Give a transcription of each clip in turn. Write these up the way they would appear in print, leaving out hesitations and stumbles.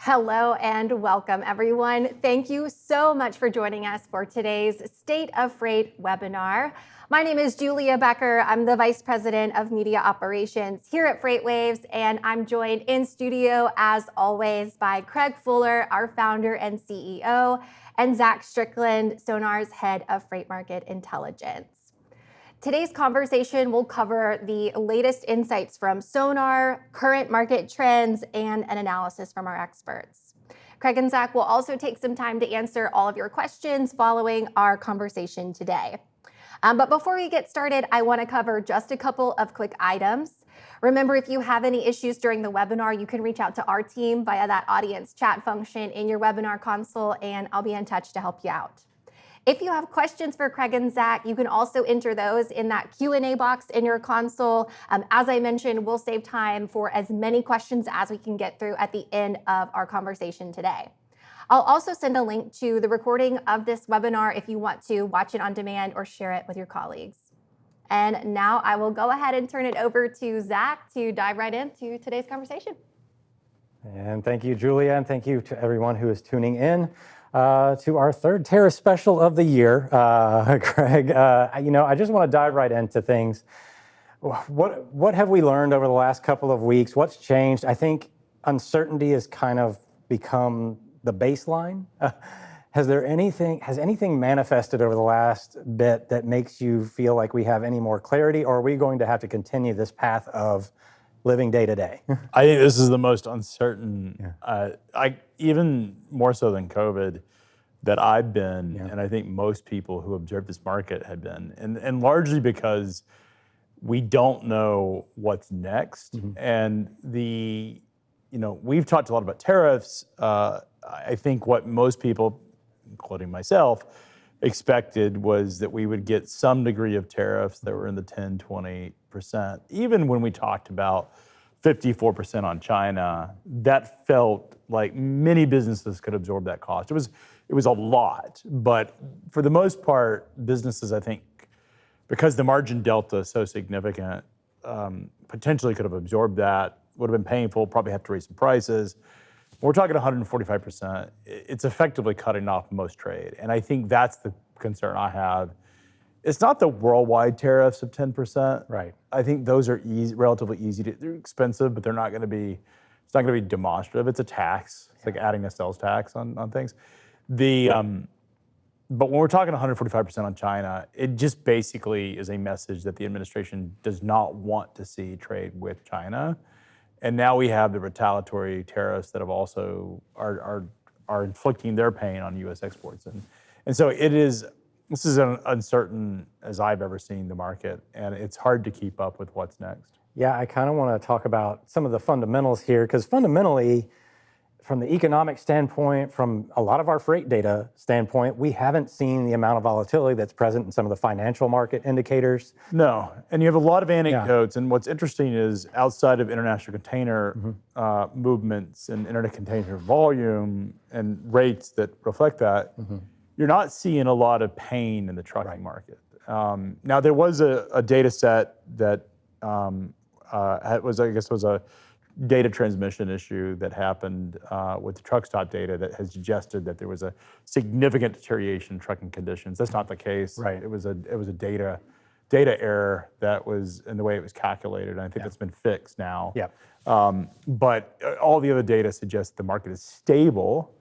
Hello and welcome, everyone. Thank you so much for joining us for today's State of Freight webinar. My name is Julia Becker. I'm the Vice President of Media Operations here at FreightWaves, and I'm joined in studio, as always, by Craig Fuller, our founder and CEO, and Zach Strickland, SONAR's Head of Freight Market Intelligence. Today's conversation will cover the latest insights from SONAR, current market trends, and an analysis from our experts. Craig and Zach will also take some time to answer all of your questions following our conversation today. But before we get started, I want to cover just a couple of quick items. Remember, if you have any issues during the webinar, you can reach out to our team via that audience chat function in your webinar console, and I'll be in touch to help you out. If you have questions for Craig and Zach, you can also enter those in that Q&A box in your console. As I mentioned, we'll save time for as many questions as we can get through at the end of our conversation today. I'll also send a link to the recording of this webinar if you want to watch it on demand or share it with your colleagues. And now I will go ahead and turn it over to Zach to dive right into today's conversation. And thank you, Julia, and thank you to everyone who is tuning in to our third Tariff special of the year. Craig, I just want to dive right into things. What have we learned over the last couple of weeks? What's changed? I think uncertainty has kind of become the baseline. Has anything manifested over the last bit that makes you feel like we have any more clarity, or are we going to have to continue this path of living day to day? I think this is the most uncertain, even more so than COVID, that I've been, and I think most people who observe this market had been, and largely because we don't know what's next. And we've talked a lot about tariffs. I think what most people, including myself, expected was that we would get some degree of tariffs that were in the 10, 20%. Even when we talked about 54% on China, that felt like many businesses could absorb that cost. It was a lot, but for the most part, businesses, I think, because the margin delta is so significant, potentially could have absorbed that. Would have been painful, probably have to raise some prices. We're talking 145%. It's effectively cutting off most trade. And I think that's the concern I have. It's not the worldwide tariffs of 10%. Right. I think those are relatively easy. They're expensive, but it's not going to be demonstrative. It's a tax. It's like adding a sales tax on things. But when we're talking 145% on China, it just basically is a message that the administration does not want to see trade with China. And now we have the retaliatory tariffs that have also are inflicting their pain on U.S. exports, and so this is as uncertain as I've ever seen the market, and it's hard to keep up with what's next. Yeah, I kind of want to talk about some of the fundamentals here, because fundamentally, from the economic standpoint, from a lot of our freight data standpoint, we haven't seen the amount of volatility that's present in some of the financial market indicators. No, and you have a lot of anecdotes, and what's interesting is outside of international container movements and internet container volume and rates that reflect that, you're not seeing a lot of pain in the trucking market. Now, there was a data set that was a data transmission issue that happened with the truck stop data that has suggested that there was a significant deterioration in trucking conditions. That's not the case. Right. It was a data error that was in the way it was calculated, and I think that's been fixed now. Yeah. But all the other data suggests the market is stable,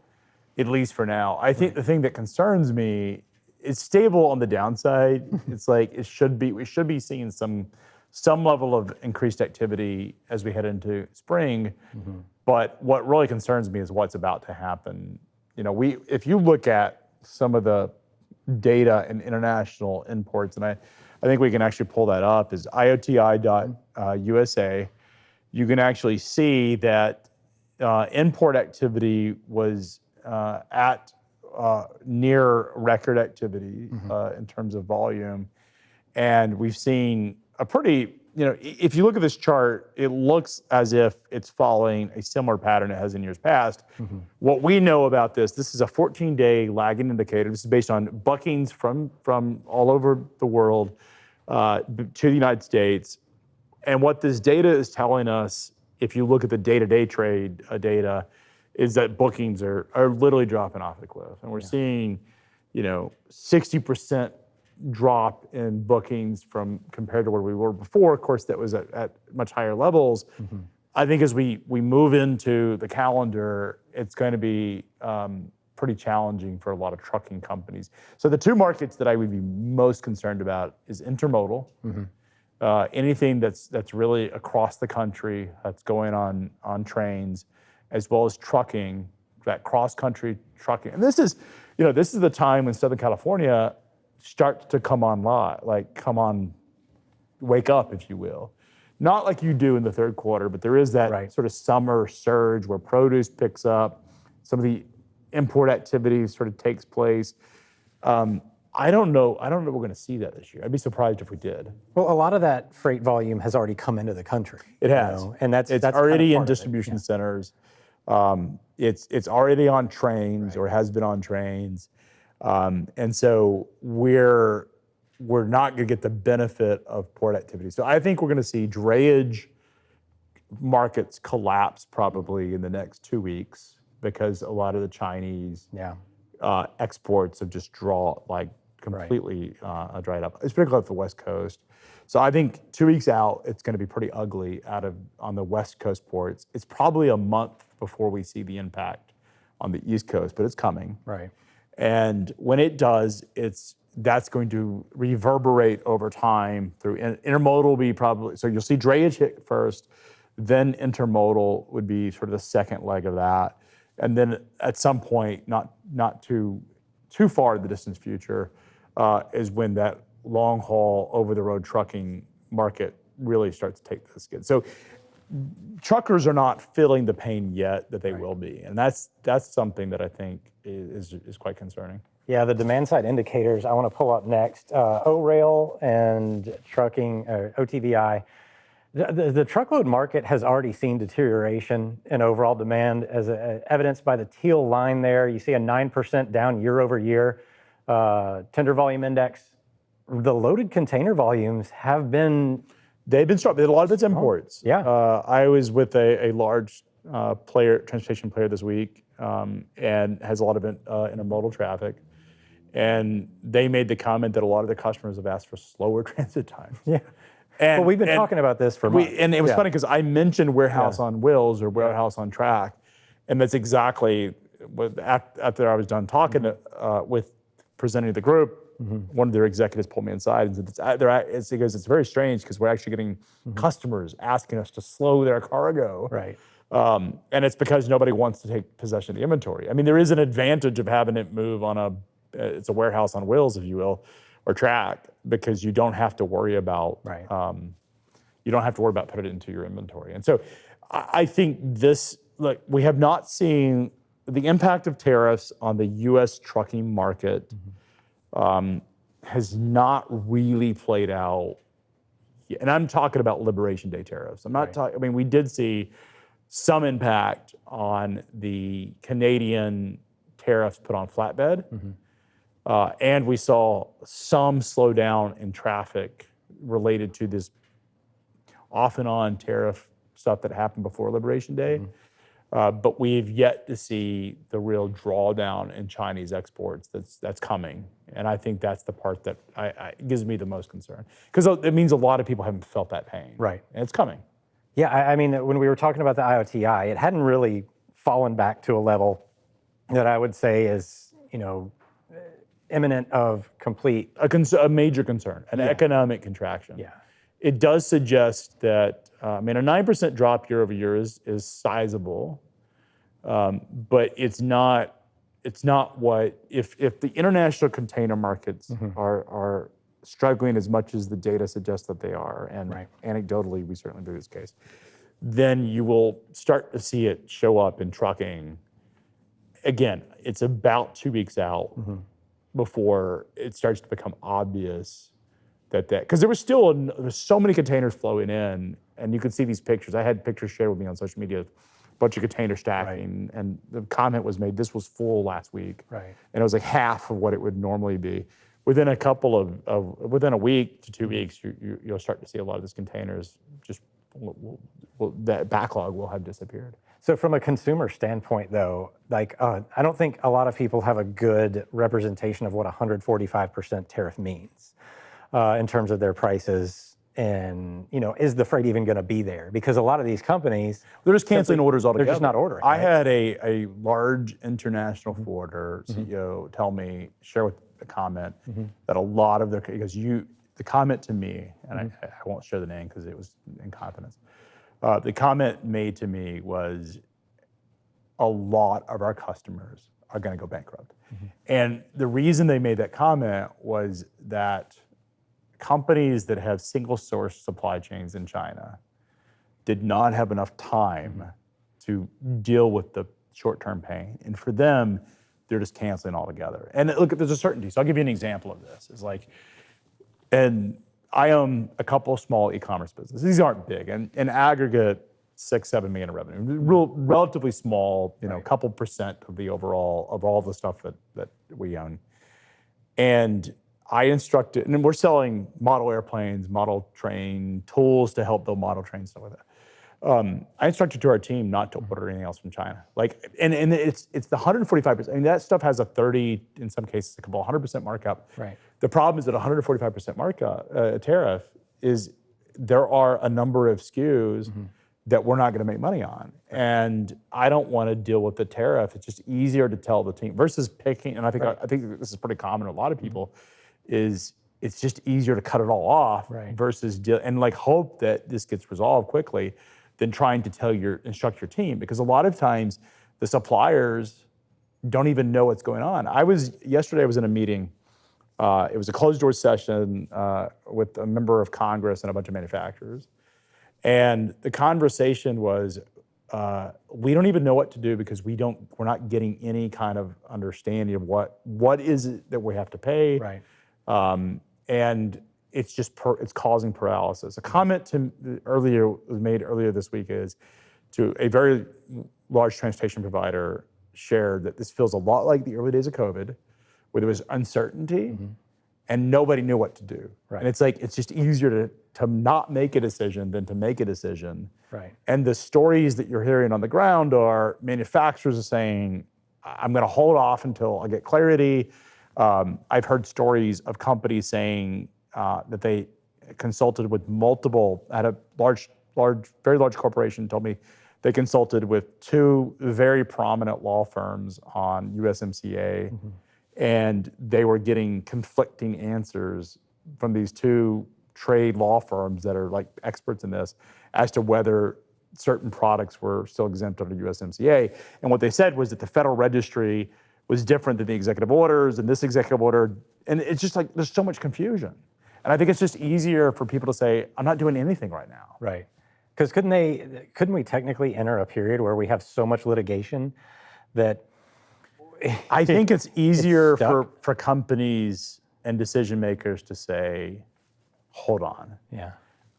at least for now. I think the thing that concerns me is stable on the downside. It's like we should be seeing some level of increased activity as we head into spring. But what really concerns me is what's about to happen. If you look at some of the data in international imports, and I think we can actually pull that up, is IOTI.USA. You can actually see that import activity was at near record activity in terms of volume. And we've seen a pretty, if you look at this chart, it looks as if it's following a similar pattern it has in years past. What we know about this is a 14-day lagging indicator. This is based on bookings from all over the world to the United States. And what this data is telling us, if you look at the day-to-day trade data, is that bookings are literally dropping off the cliff. And we're seeing, 60% drop in bookings compared to where we were before. Of course, that was at much higher levels. I think as we move into the calendar, it's going to be pretty challenging for a lot of trucking companies. So the two markets that I would be most concerned about is intermodal. Anything that's really across the country that's going on trains, as well as trucking, that cross-country trucking. And this is the time when Southern California starts to come on, wake up, if you will. Not like you do in the third quarter, but there is that sort of summer surge where produce picks up, some of the import activity sort of takes place. I don't know we're going to see that this year. I'd be surprised if we did. Well, a lot of that freight volume has already come into the country. It has. And that's already in distribution centers. It's already on trains or has been on trains. And so we're not going to get the benefit of port activity. So I think we're going to see drayage markets collapse probably in the next 2 weeks because a lot of the Chinese exports have just completely dried up, particularly at the West Coast. So I think 2 weeks out, it's going to be pretty ugly on the West Coast ports. It's probably a month before we see the impact on the East Coast, but it's coming. Right. And when it does, that's going to reverberate over time through intermodal will be probably, so you'll see drayage hit first, then intermodal would be sort of the second leg of that. And then at some point, not too far in the distant future, is when that long haul over the road trucking market really starts to take the skid. So truckers are not feeling the pain yet that they will be. And that's something that I think is quite concerning. Yeah, the demand side indicators I want to pull up next. O-Rail and trucking, OTVI. The truckload market has already seen deterioration in overall demand as evidenced by the teal line there. You see a 9% down year over year. Tender volume index. The loaded container volumes have been... They've been strong. A lot of it's imports. Yeah. I was with a large transportation player this week and has a lot of intermodal traffic. And they made the comment that a lot of the customers have asked for slower transit times. Yeah. Well, we've been talking about this for months. And it was funny because I mentioned warehouse on wheels or warehouse on track. And that's exactly what, after I was done talking with presenting to the group, one of their executives pulled me inside and said, he goes, it's very strange because we're actually getting customers asking us to slow their cargo. Right. And it's because nobody wants to take possession of the inventory. I mean, there is an advantage of having it move on it's a warehouse on wheels, if you will, or track, because you don't have to worry about putting it into your inventory. And so I think we have not seen the impact of tariffs on the U.S. trucking market has not really played out yet. And I'm talking about Liberation Day tariffs. I'm not talking, I mean, we did see some impact on the Canadian tariffs put on flatbed. And we saw some slowdown in traffic related to this off and on tariff stuff that happened before Liberation Day. But we've yet to see the real drawdown in Chinese exports that's coming. And I think that's the part that gives me the most concern. Because it means a lot of people haven't felt that pain. Right. And it's coming. Yeah, I mean, when we were talking about the IOTI, it hadn't really fallen back to a level that I would say is, imminent of complete... A major concern, an economic contraction. Yeah. It does suggest that, a 9% drop year over year is sizable, but it's not what, if the international container markets are struggling as much as the data suggests that they are, and anecdotally we certainly believe this case, then you will start to see it show up in trucking. Again, it's about 2 weeks out before it starts to become obvious that because there was so many containers flowing in, and you could see these pictures. I had pictures shared with me on social media of a bunch of container stacking, and the comment was made, this was full last week. Right. And it was like half of what it would normally be. Within within a week to 2 weeks, you'll start to see a lot of these containers that backlog will have disappeared. So from a consumer standpoint, though, like I don't think a lot of people have a good representation of what 145% tariff means in terms of their prices. And is the freight even going to be there? Because a lot of these companies, they're just canceling orders altogether. They're just not ordering. I had a large international forwarder CEO share with a comment that a lot of their, because the comment to me, and I won't share the name because it was in confidence. The comment made to me was, a lot of our customers are going to go bankrupt. And the reason they made that comment was that companies that have single source supply chains in China did not have enough time to deal with the short-term pain. And for them, they're just canceling altogether. And look, there's a certainty. So I'll give you an example of this. It's like, and I own a couple of small e-commerce businesses. These aren't big. And in aggregate, 6-7 million in revenue. Relatively small, a couple percent of the overall, of all the stuff that we own. And I instructed, and we're selling model airplanes, model train tools to help build model trains, stuff like that. I instructed to our team not to order anything else from China. And it's the 145%. I mean, that stuff has a 30, in some cases, a couple 100% markup. Right. The problem is that 145% markup tariff is there are a number of SKUs that we're not going to make money on, and I don't want to deal with the tariff. It's just easier to tell the team versus picking. And I think this is pretty common to a lot of people. Is it's just easier to cut it all off versus hope that this gets resolved quickly than trying to instruct your team, because a lot of times the suppliers don't even know what's going on. Yesterday I was in a meeting. It was a closed door session with a member of Congress and a bunch of manufacturers, and the conversation was, we don't even know what to do because we're not getting any kind of understanding of what is it that we have to pay. Right. And it's just it's causing paralysis. A comment was made earlier this week is to a very large transportation provider shared that this feels a lot like the early days of COVID, where there was uncertainty and nobody knew what to do. Right. And it's just easier to not make a decision than to make a decision. Right. And the stories that you're hearing on the ground are manufacturers are saying, I'm going to hold off until I get clarity. I've heard stories of companies saying that they consulted with multiple, at a very large corporation told me they consulted with 2 very prominent law firms on USMCA, and they were getting conflicting answers from these 2 trade law firms that are like experts in this as to whether certain products were still exempt under USMCA. And what they said was that the Federal Registry was different than the executive orders, and this executive order, and it's just like there's so much confusion. And I think it's just easier for people to say, I'm not doing anything right now. Right. Because couldn't we technically enter a period where we have so much litigation that I think it's easier for companies and decision makers to say, hold on. Yeah.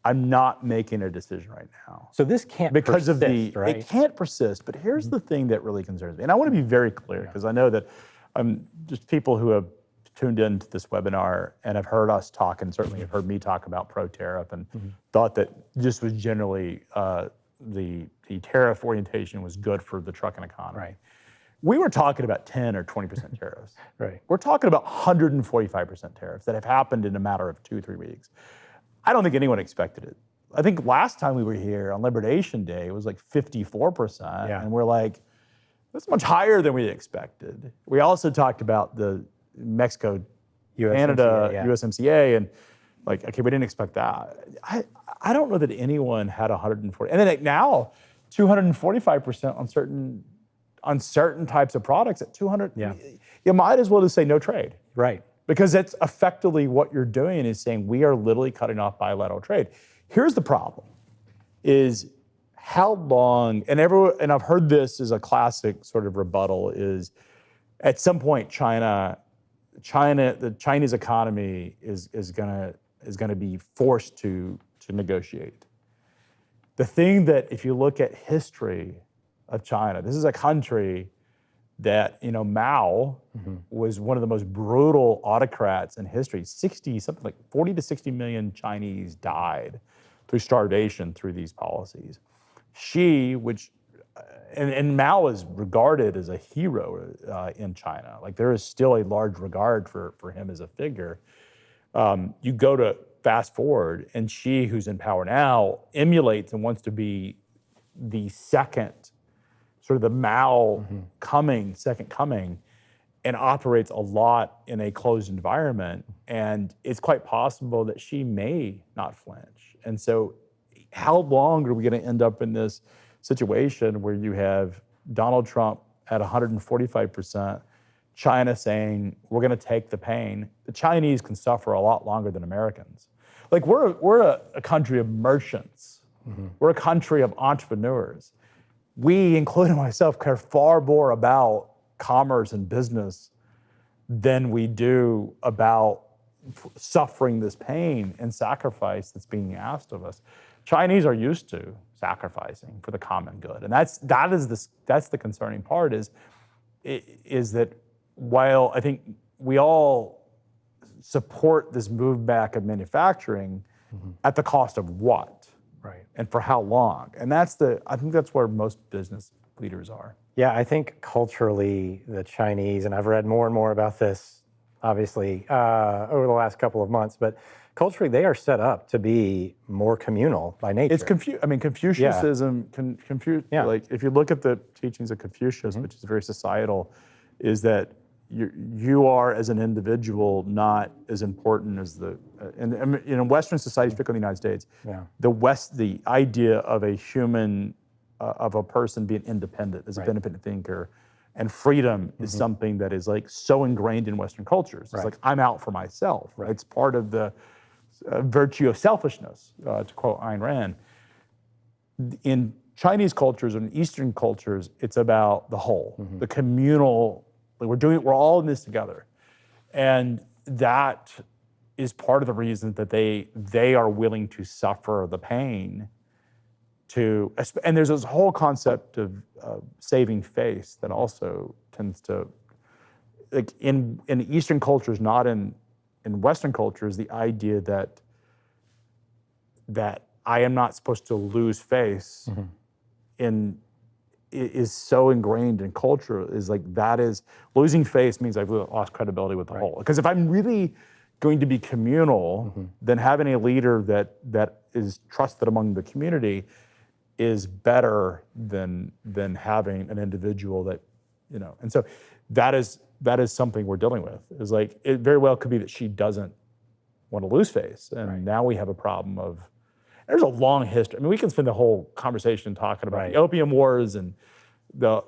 I'm not making a decision right now. So this can't because persist, right? It can't persist. But here's the thing that really concerns me, and I want to be very clear because I know that just people who have tuned into this webinar and have heard us talk, and certainly have heard me talk about pro-tariff, and thought that just was generally the tariff orientation was good for the trucking economy. Right. We were talking about 10 or 20% tariffs. Right. We're talking about 145% tariffs that have happened in a matter of 2-3 weeks. I don't think anyone expected it. I think last time we were here on Liberation Day, it was like 54%. Yeah. And we're like, that's much higher than we expected. We also talked about the Mexico, Canada, USMCA, and like, okay, we didn't expect that. I don't know that anyone had 140. And then now, 245% on certain types of products at 200. Yeah. You might as well just say no trade. Right. Because that's effectively what you're doing is saying we are literally cutting off bilateral trade. Here's the problem, is how long, and I've heard this as a classic sort of rebuttal, is at some point the Chinese economy is gonna be forced to negotiate. The thing that if you look at history of China, this is a country that, Mao was one of the most brutal autocrats in history. 40 to 60 million Chinese died through starvation through these policies. Xi, which and Mao is regarded as a hero in China. Like there is still a large regard for him as a figure. You go to fast forward, and Xi, who's in power now, emulates and wants to be the second, sort of the Mao second coming, and operates a lot in a closed environment. And it's quite possible that Xi may not flinch. And so how long are we going to end up in this situation where you have Donald Trump at 145%, China saying, we're going to take the pain? The Chinese can suffer a lot longer than Americans. Like we're a country of merchants. We're a country of entrepreneurs. We, including myself, care far more about commerce and business than we do about suffering this pain and sacrifice that's being asked of us. Chinese are used to sacrificing for the common good, and that's the concerning part. Is that while I think we all support this move back of manufacturing, at the cost of what, right, and for how long, and I think that's where most business leaders are. Yeah, I think culturally the Chinese, and I've read more and more about this, obviously, over the last couple of months, but culturally they are set up to be more communal by nature. It's Confucianism, like if you look at the teachings of Confucius, which is very societal, is that you are as an individual not as important as in Western societies, particularly in the United States, the idea of a human, of a person being independent, as an independent thinker, and freedom is something that is like so ingrained in Western cultures. It's like, I'm out for myself. Right? It's part of the virtue of selfishness, to quote Ayn Rand. In Chinese cultures and Eastern cultures, it's about the whole, the communal. Like we're all in this together, and that is part of the reason that they are willing to suffer the pain. And there's this whole concept of saving face that also tends to, like in Eastern cultures, not in Western cultures, the idea that I am not supposed to lose face is so ingrained in culture. Is like that is losing face means I've lost credibility with the whole. Because if I'm really going to be communal, then having a leader that is trusted among the community is better than having an individual that, and so that is something we're dealing with. Is like, it very well could be that she doesn't want to lose face. And now we have a problem of, there's a long history. I mean, we can spend the whole conversation talking about the opium wars and the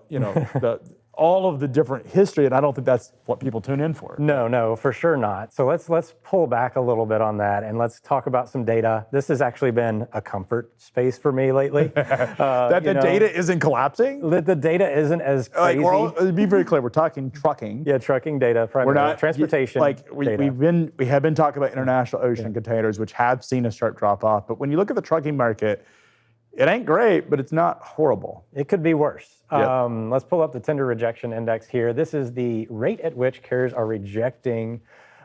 all of the different history, and I don't think that's what people tune in for. No, for sure not. So let's pull back a little bit on that, and let's talk about some data. This has actually been a comfort space for me lately. That the data isn't collapsing? The data isn't as crazy. Like, be very clear, we're talking trucking. Yeah, trucking data, primarily. We're not transportation data. We have been talking about international ocean containers, which have seen a sharp drop off. But when you look at the trucking market, it ain't great, but it's not horrible. It could be worse. Let's pull up the tender rejection index here. This is the rate at which carriers are rejecting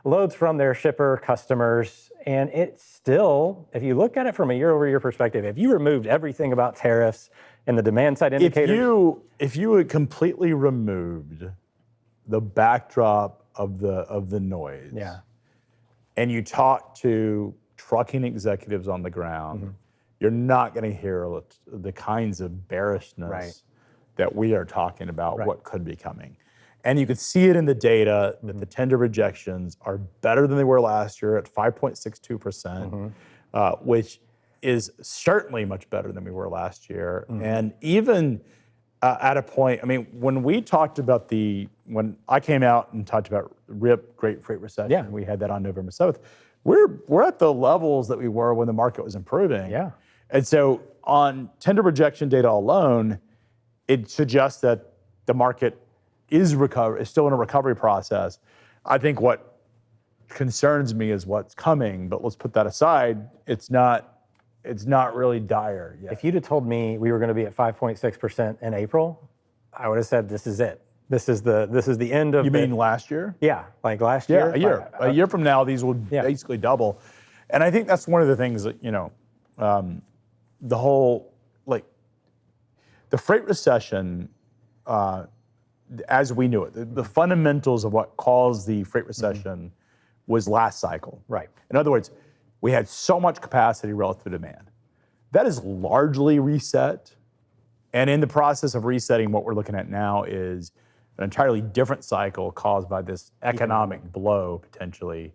loads from their shipper customers. And it's still, if you look at it from a year-over-year perspective, if you removed everything about tariffs and the demand side indicators. If you had completely removed the backdrop of the noise, and you talk to trucking executives on the ground, you're not going to hear the kinds of bearishness that we are talking about what could be coming. And you could see it in the data that the tender rejections are better than they were last year at 5.62%, which is certainly much better than we were last year. And even at a point, I mean, when I came out and talked about RIP, Great Freight Recession, we had that on November 7th, we're at the levels that we were when the market was improving. And so on tender rejection data alone, it suggests that the market is still in a recovery process. I think what concerns me is what's coming, but let's put that aside. It's not really dire yet. If you'd have told me we were going to be at 5.6% in April, I would have said this is it. This is the end of. You mean last year? Yeah, like last year. Yeah, a year from now, these will basically double, and I think that's one of the things that the whole the freight recession, as we knew it, the fundamentals of what caused the freight recession was last cycle. Right. In other words, we had so much capacity relative to demand. That is largely reset. And in the process of resetting, what we're looking at now is an entirely different cycle caused by this economic blow, potentially,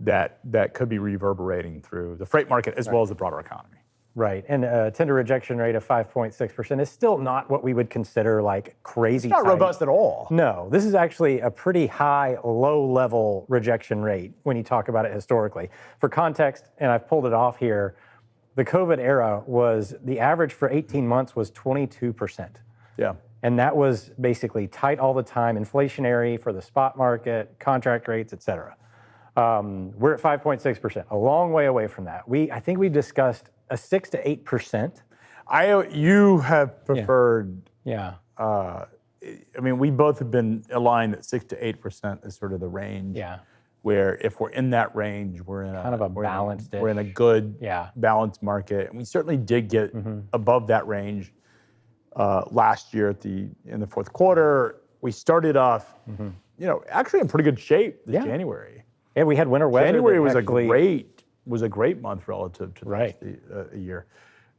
that could be reverberating through the freight market as well as the broader economy. Right, and a tender rejection rate of 5.6% is still not what we would consider like crazy. It's not robust at all. No, this is actually a pretty high, low-level rejection rate when you talk about it historically. For context, and I've pulled it off here, the COVID era was, the average for 18 months was 22%. Yeah. And that was basically tight all the time, inflationary for the spot market, contract rates, et cetera. We're at 5.6%, a long way away from that. I think we discussed a 6 to 8%. You have preferred. Yeah. I mean, we both have been aligned that 6 to 8% is sort of the range. Yeah. Where if we're in that range, we're in kind of a balanced. We're in a good, yeah, balanced market, and we certainly did get above that range last year in the fourth quarter. We started off, actually in pretty good shape this January. Yeah, we had winter weather. January was a great month relative to the rest of the year,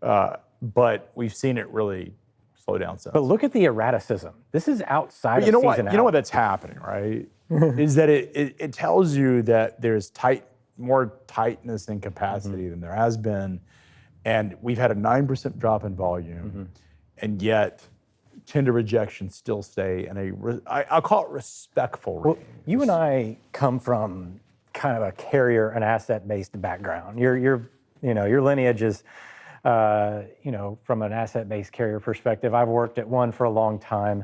but we've seen it really slow down since. But look at the erraticism. This is outside of seasonality. You know what that's happening, right? Is that it tells you that there's more tightness in capacity than there has been, and we've had a 9% drop in volume, and yet tender rejections still stay in I'll call it respectful range. Well, you and I come from kind of a carrier and asset-based background. Your lineage is, from an asset-based carrier perspective. I've worked at one for a long time.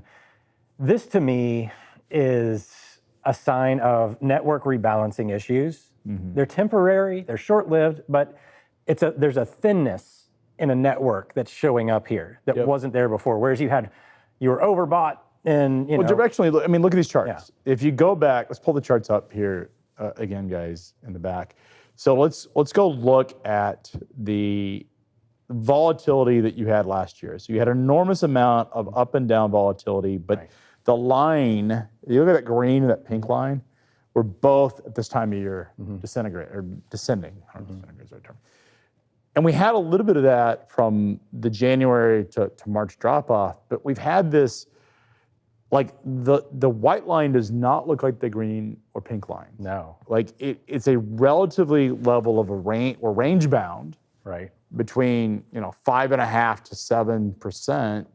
This to me is a sign of network rebalancing issues. They're temporary, they're short-lived, but there's a thinness in a network that's showing up here that wasn't there before. Whereas you were overbought and directionally, look at these charts. Yeah. If you go back, let's pull the charts up here again, guys, in the back. So let's go look at the volatility that you had last year. So you had an enormous amount of up and down volatility, but the line, you look at that green and that pink line, we're both at this time of year descending. I don't know if disintegrate is the right term. And we had a little bit of that from the January to March drop off, but we've had this, like the white line does not look like the green or pink line. No. Like it's a relatively level of a range, or range bound. Right. Between 5.5% to 7%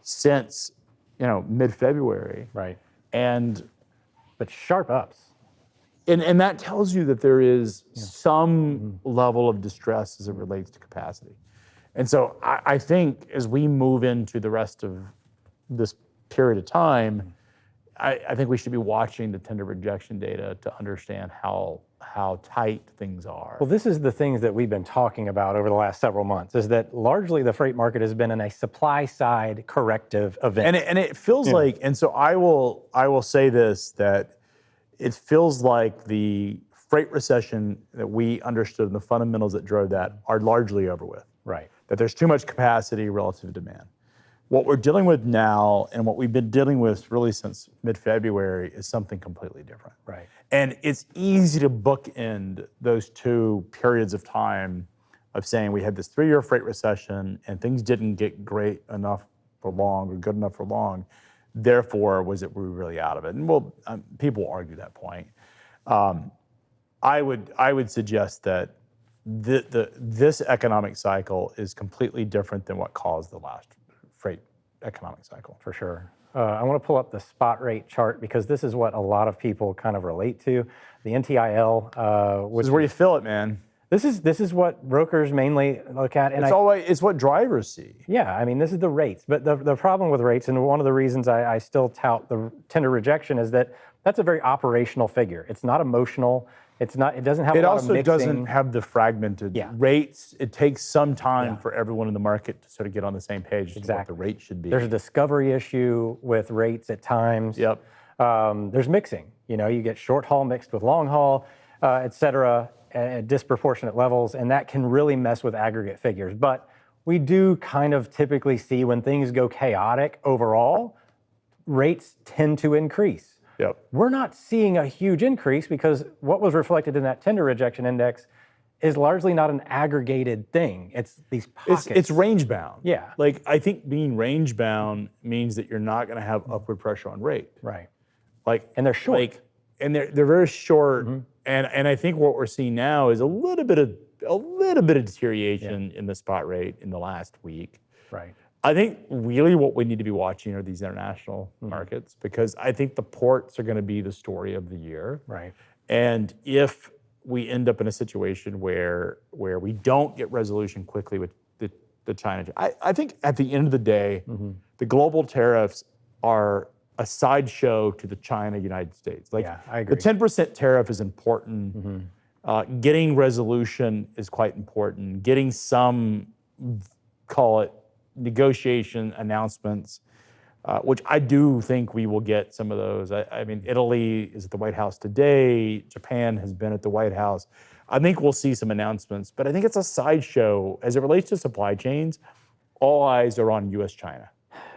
since mid-February. Right. But sharp ups. And that tells you that there is some level of distress as it relates to capacity. And so I think as we move into the rest of this period of time, I think we should be watching the tender rejection data to understand how tight things are. Well, this is the things that we've been talking about over the last several months, is that largely the freight market has been in a supply side corrective event. And it feels like, and so I will say this, that it feels like the freight recession that we understood and the fundamentals that drove that are largely over with. Right. That there's too much capacity relative to demand. What we're dealing with now, and what we've been dealing with really since mid-February, is something completely different. Right. And it's easy to bookend those two periods of time of saying we had this 3-year freight recession and things didn't get great enough for long or good enough for long. Therefore, we really out of it? And people will argue that point. I would suggest that this economic cycle is completely different than what caused the last freight economic cycle. For sure. I want to pull up the spot rate chart because this is what a lot of people kind of relate to. The NTIL. Which is where you feel it, man. This is what brokers mainly look at. And it's what drivers see. Yeah, this is the rates. But the problem with rates, and one of the reasons I still tout the tender rejection, is that that's a very operational figure. It's not emotional. It doesn't have a lot of mixing. It also doesn't have the fragmented rates. It takes some time for everyone in the market to sort of get on the same page as to what the rate should be. There's a discovery issue with rates at times. Yep. There's mixing. You get short haul mixed with long haul, et cetera, at disproportionate levels, and that can really mess with aggregate figures. But we do kind of typically see when things go chaotic overall, rates tend to increase. Yep. We're not seeing a huge increase because what was reflected in that tender rejection index is largely not an aggregated thing. It's these pockets. It's range bound. Yeah. Like, I think being range bound means that you're not going to have upward pressure on rate. Right. Like, and they're short. And they're very short. And I think what we're seeing now is a little bit of deterioration in the spot rate in the last week. Right. I think really what we need to be watching are these international markets, because I think the ports are going to be the story of the year. Right. And if we end up in a situation where we don't get resolution quickly with the China, I think at the end of the day, the global tariffs are a sideshow to the China-United States. Like, I agree. The 10% tariff is important. Getting resolution is quite important. Getting some, call it, negotiation announcements, which I do think we will get some of those. I mean, Italy is at the White House today. Japan has been at the White House. I think we'll see some announcements, but I think it's a sideshow. As it relates to supply chains, all eyes are on US-China.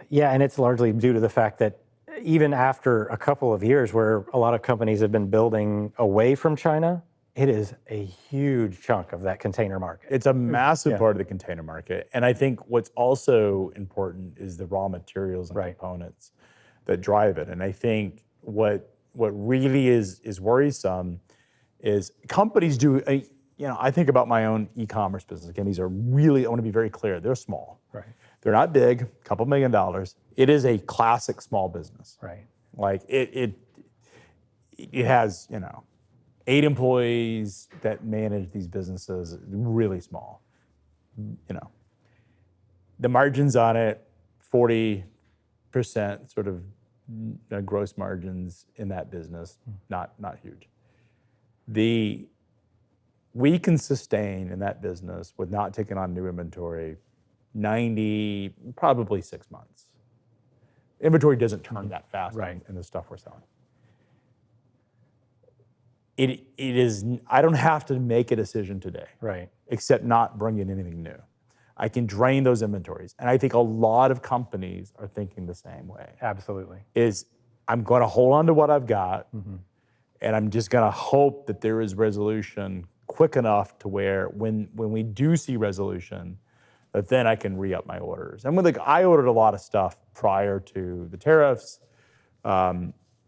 Yeah, and it's largely due to the fact that even after a couple of years where a lot of companies have been building away from China, it is a huge chunk of that container market. It's a massive part of the container market. And I think what's also important is the raw materials and components that drive it. And I think what really is worrisome is companies do, I think about my own e-commerce business. Again, these are really, I want to be very clear, they're small. Right. They're not big, a couple $1 million. It is a classic small business. Right. Like it has, 8 employees that manage these businesses, really small. The margins on it, 40% sort of gross margins in that business, not huge. We can sustain in that business with not taking on new inventory 90, probably 6 months. Inventory doesn't turn that fast in the stuff we're selling. It is, I don't have to make a decision today. Right. Except not bring in anything new. I can drain those inventories. And I think a lot of companies are thinking the same way. Absolutely. Is I'm going to hold on to what I've got, and I'm just going to hope that there is resolution quick enough to where when we do see resolution, that then I can re-up my orders. And I ordered a lot of stuff prior to the tariffs,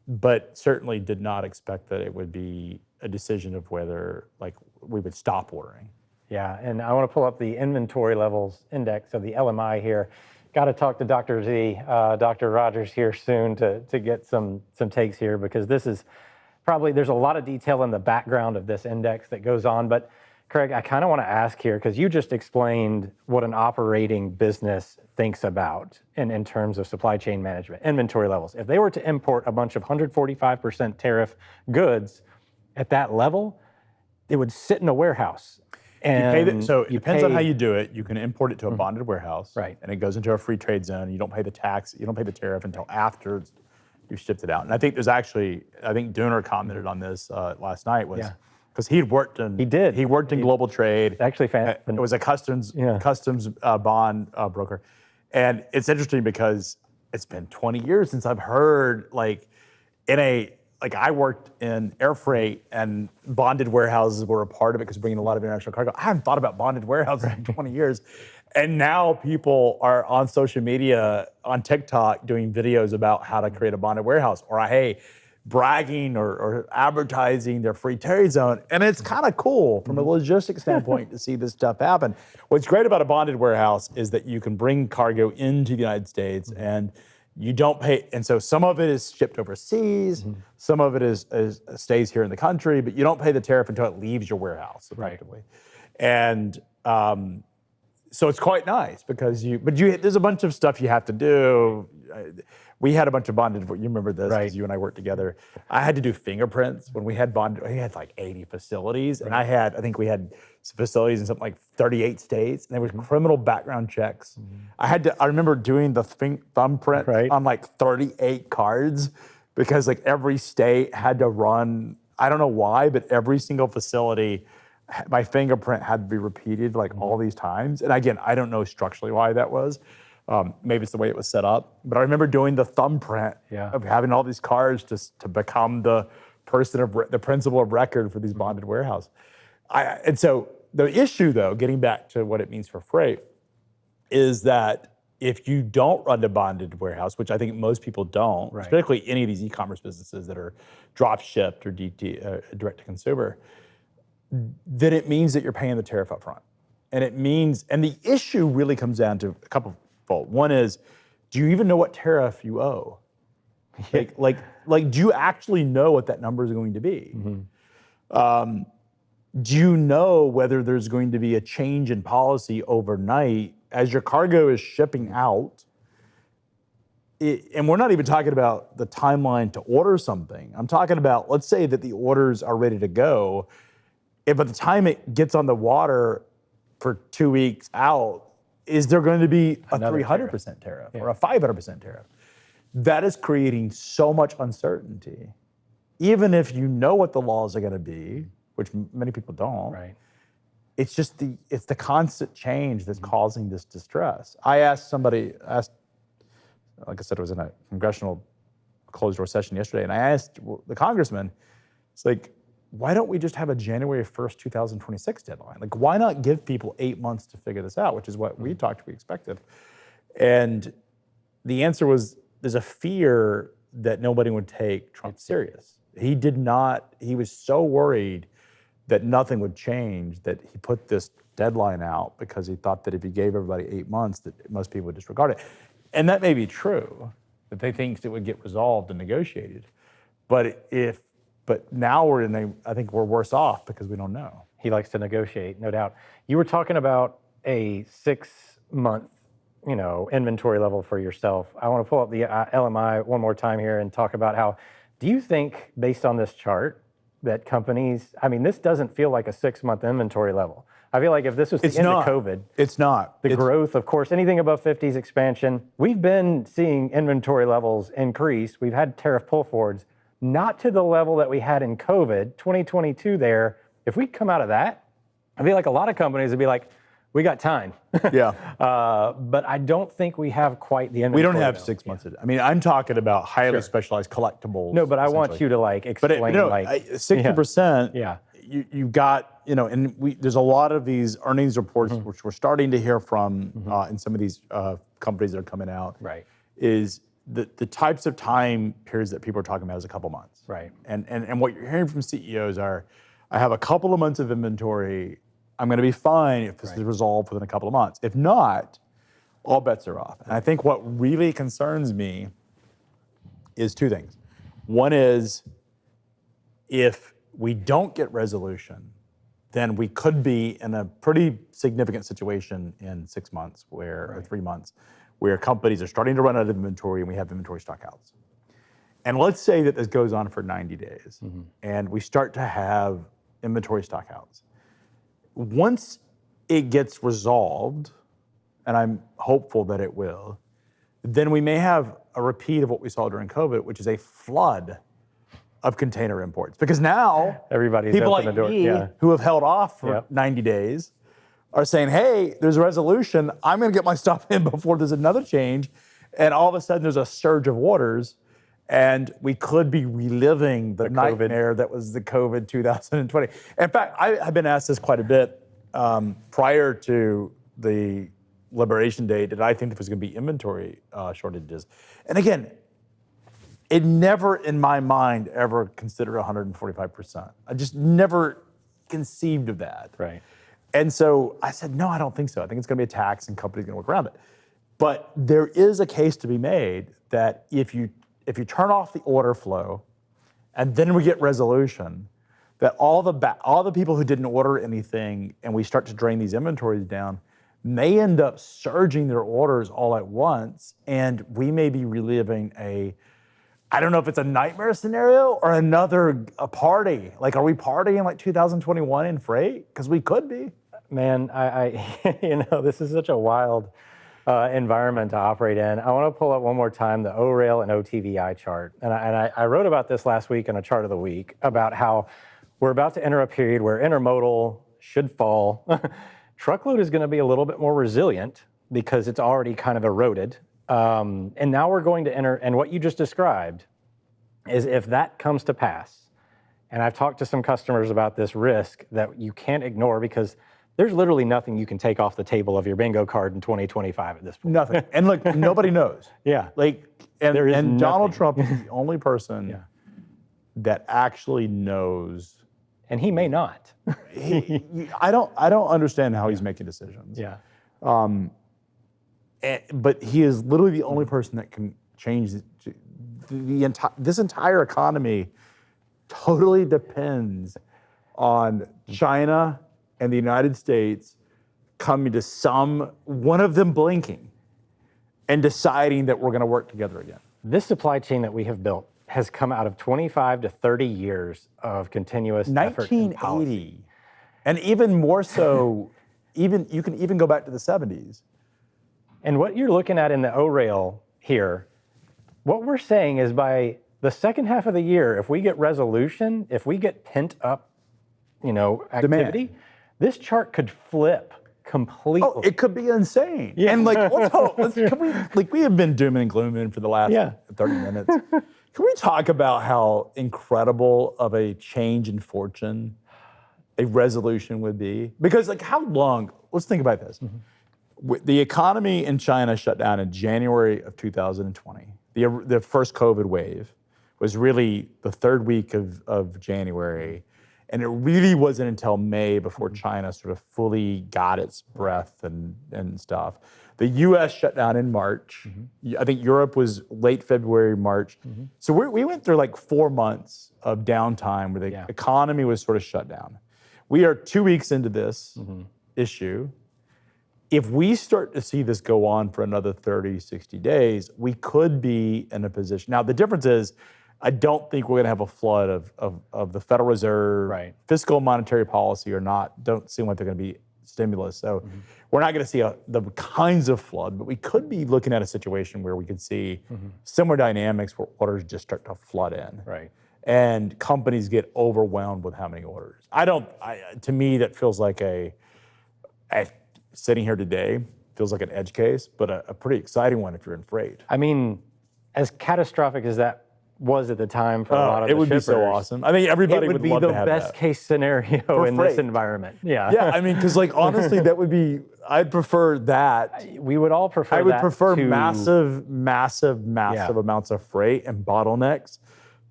but certainly did not expect that it would be a decision of whether we would stop ordering. Yeah, and I want to pull up the inventory levels index of the LMI here. Got to talk to Dr. Z, Dr. Rogers here soon to get some takes here, because this is probably, there's a lot of detail in the background of this index that goes on. But Craig, I kind of want to ask here, because you just explained what an operating business thinks about in terms of supply chain management, inventory levels. If they were to import a bunch of 145% tariff goods at that level, it would sit in a warehouse. And it depends on how you do it. You can import it to a bonded warehouse, right? And it goes into a free trade zone. You don't pay the tax, you don't pay the tariff until after you've shipped it out. And I think Dooner commented on this last night, because he worked in global trade. Actually, it was a customs bond broker. And it's interesting because it's been 20 years since I've heard I worked in air freight, and bonded warehouses were a part of it because bringing a lot of international cargo. I haven't thought about bonded warehouses in 20 years. And now people are on social media, on TikTok, doing videos about how to create a bonded warehouse, or bragging or advertising their free trade zone. And it's kind of cool from a logistics standpoint to see this stuff happen. What's great about a bonded warehouse is that you can bring cargo into the United States and you don't pay. And so some of it is shipped overseas, some of it stays here in the country, but you don't pay the tariff until it leaves your warehouse, effectively. And so it's quite nice because there's a bunch of stuff you have to do. We had a bunch of bonded, you remember this, because you and I worked together. I had to do fingerprints when we had bonded. We had like 80 facilities, and I think we had facilities in something like 38 states, and there was criminal background checks. I remember doing the thumbprint on like 38 cards, because like every state had to run, I don't know why, but every single facility my fingerprint had to be repeated like all these times. And again, I don't know structurally why that was. Maybe it's the way it was set up. But I remember doing the thumbprint of having all these cards just to become the the principal of record for these bonded warehouse. And so the issue, though, getting back to what it means for freight, is that if you don't run a bonded warehouse, which I think most people don't, particularly any of these e-commerce businesses that are drop shipped or direct to consumer, then it means that you're paying the tariff up front. And it means, and the issue really comes down to a couple of fold. One is, do you even know what tariff you owe? Like, do you actually know what that number is going to be? Do you know whether there's going to be a change in policy overnight as your cargo is shipping out? And we're not even talking about the timeline to order something. I'm talking about, let's say that the orders are ready to go. If by the time it gets on the water for 2 weeks out, is there going to be a 300% tariff or a 500% tariff? That is creating so much uncertainty. Even if you know what the laws are going to be, which many people don't, it's just the constant change that's causing this distress. I asked somebody, like I said, it was in a congressional closed door session yesterday, and I asked the congressman, it's like, why don't we just have a January 1st, 2026 deadline? Like, why not give people 8 months to figure this out, which is what we expected. And the answer was, there's a fear that nobody would take Trump serious. He was so worried that nothing would change that he put this deadline out because he thought that if he gave everybody 8 months, that most people would disregard it. And that may be true, that they think it would get resolved and negotiated. But now I think we're worse off because we don't know. He likes to negotiate, no doubt. You were talking about a 6-month, inventory level for yourself. I want to pull up the LMI one more time here and talk about how, do you think, based on this chart, that companies, this doesn't feel like a 6-month inventory level. I feel like if this was the end of COVID, it's not. The growth, of course, anything above 50 is expansion. We've been seeing inventory levels increase. We've had tariff pull forwards, not to the level that we had in COVID, 2022 there. If we come out of that, I feel like a lot of companies would be like, we got time. But I don't think we have quite the inventory. We don't have 6 months. I'm talking about highly specialized collectibles. No, but I want you to explain. But 60%, you got, there's a lot of these earnings reports, which we're starting to hear from in some of these companies that are coming out. Is the types of time periods that people are talking about is a couple months. And what you're hearing from CEOs are, I have a couple of months of inventory. I'm going to be fine if this is resolved within a couple of months. If not, all bets are off. And I think what really concerns me is two things. One is, if we don't get resolution, then we could be in a pretty significant situation in 6 months or 3 months, where companies are starting to run out of inventory and we have inventory stockouts. And let's say that this goes on for 90 days and we start to have inventory stockouts. Once it gets resolved, and I'm hopeful that it will, then we may have a repeat of what we saw during COVID, which is a flood of container imports. Because now everybody's people like me who have held off for 90 days are saying, hey, there's a resolution. I'm going to get my stuff in before there's another change. And all of a sudden there's a surge of orders. And we could be reliving the nightmare that was the COVID 2020. In fact, I have been asked this quite a bit prior to the Liberation Day. Did I think there was going to be inventory shortages? And again, it never in my mind ever considered 145%. I just never conceived of that. And so I said, no, I don't think so. I think it's going to be a tax and companies are going to work around it. But there is a case to be made that if you turn off the order flow and then we get resolution, that all the people who didn't order anything and we start to drain these inventories down may end up surging their orders all at once, and we may be reliving I don't know if it's a nightmare scenario or a party. Like, are we partying like 2021 in freight? Because we could be. Man, this is such a wild environment to operate in. I want to pull up one more time the O-Rail and OTVI chart. And I wrote about this last week in a chart of the week about how we're about to enter a period where intermodal should fall. Truckload is going to be a little bit more resilient because it's already kind of eroded. And now we're going to enter, and what you just described is if that comes to pass, and I've talked to some customers about this risk that you can't ignore because there's literally nothing you can take off the table of your bingo card in 2025 at this point. Nothing. And look, nobody knows. Yeah. And Donald Trump is the only person that actually knows. And he may not. I don't understand how he's making decisions. Yeah. But he is literally the only person that can change this entire economy. Totally depends on China and the United States coming to one of them blinking and deciding that we're going to work together again. This supply chain that we have built has come out of 25 to 30 years of continuous effort and policy. 1980, and even more so, you can even go back to the 70s. And what you're looking at in the O-rail here, what we're saying is by the second half of the year, if we get resolution, if we get pent up, activity, this chart could flip completely. Oh, it could be insane. Yeah. And we have been doom and glooming for the last 30 minutes. Can we talk about how incredible of a change in fortune a resolution would be? Because how long, let's think about this. The economy in China shut down in January of 2020. The first COVID wave was really the third week of January. And it really wasn't until May before China sort of fully got its breath and stuff. The US shut down in March. I think Europe was late February, March. So we went through 4 months of downtime where the economy was sort of shut down. We are 2 weeks into this issue. If we start to see this go on for another 30, 60 days, we could be in a position. Now, the difference is, I don't think we're going to have a flood of the Federal Reserve, fiscal and monetary policy don't seem like they're going to be stimulus. So we're not going to see the kinds of flood, but we could be looking at a situation where we could see similar dynamics where orders just start to flood in. Right. And companies get overwhelmed with how many orders. To me, that feels like sitting here today, feels like an edge case, but a pretty exciting one if you're in freight. I mean, as catastrophic as that was at the time for a lot of it would be so awesome. I think everybody would love to have that. It would be the best case scenario in this environment. Yeah. Yeah, I mean, because honestly, that would be, I'd prefer that. We would all prefer that. I would prefer massive amounts of freight and bottlenecks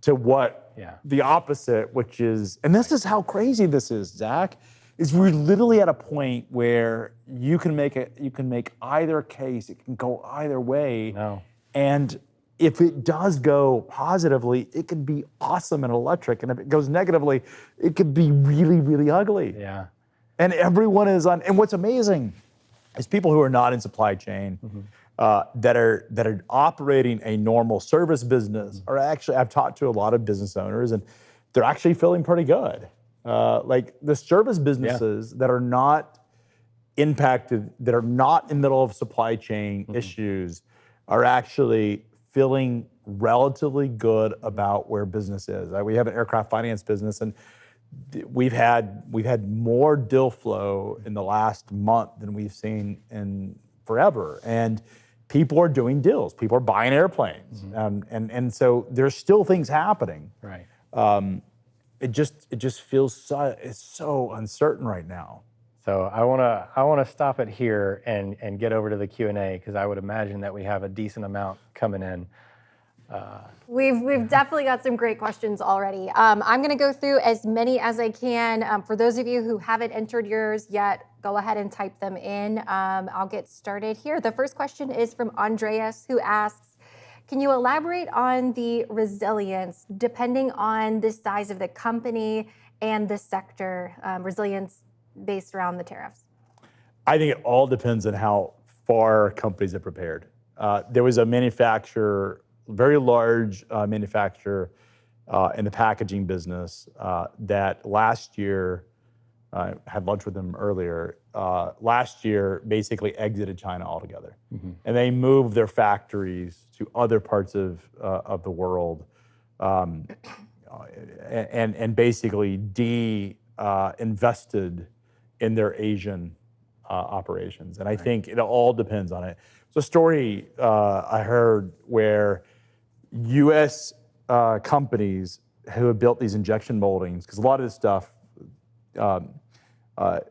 to what the opposite, which is, and this is how crazy this is, Zach, is we're literally at a point where you can make either case, it can go either way. No. And if it does go positively, it could be awesome and electric. And if it goes negatively, it could be really, really ugly. Yeah. And everyone is on, and what's amazing is people who are not in supply chain, that are operating a normal service business are actually, I've talked to a lot of business owners and they're actually feeling pretty good. The service businesses that are not impacted, that are not in the middle of supply chain issues are actually feeling relatively good about where business is. We have an aircraft finance business, and we've had more deal flow in the last month than we've seen in forever. And people are doing deals. People are buying airplanes, and so there's still things happening. Right. It just feels it's so uncertain right now. So I want to stop it here and get over to the Q&A because I would imagine that we have a decent amount coming in. We've definitely got some great questions already. I'm going to go through as many as I can. For those of you who haven't entered yours yet, go ahead and type them in. I'll get started here. The first question is from Andreas, who asks, can you elaborate on the resilience depending on the size of the company and the sector, resilience based around the tariffs? I think it all depends on how far companies are prepared. There was a manufacturer, very large manufacturer in the packaging business that last year, I had lunch with them earlier, last year basically exited China altogether. And they moved their factories to other parts of the world and basically invested in their Asian operations. And I think it all depends on it. It's a story I heard where U.S. Companies who have built these injection moldings, because a lot of this stuff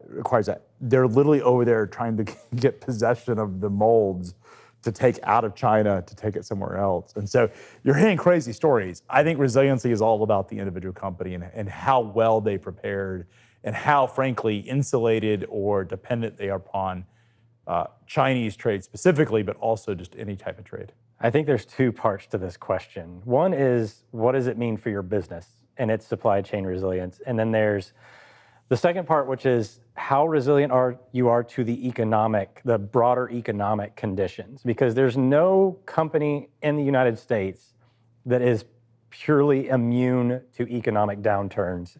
requires that. They're literally over there trying to get possession of the molds to take out of China to take it somewhere else. And so you're hearing crazy stories. I think resiliency is all about the individual company and how well they prepared and how, frankly, insulated or dependent they are upon Chinese trade specifically, but also just any type of trade. I think there's two parts to this question. One is, what does it mean for your business and its supply chain resilience? And then there's the second part, which is how resilient you are to the broader economic conditions, because there's no company in the United States that is purely immune to economic downturns.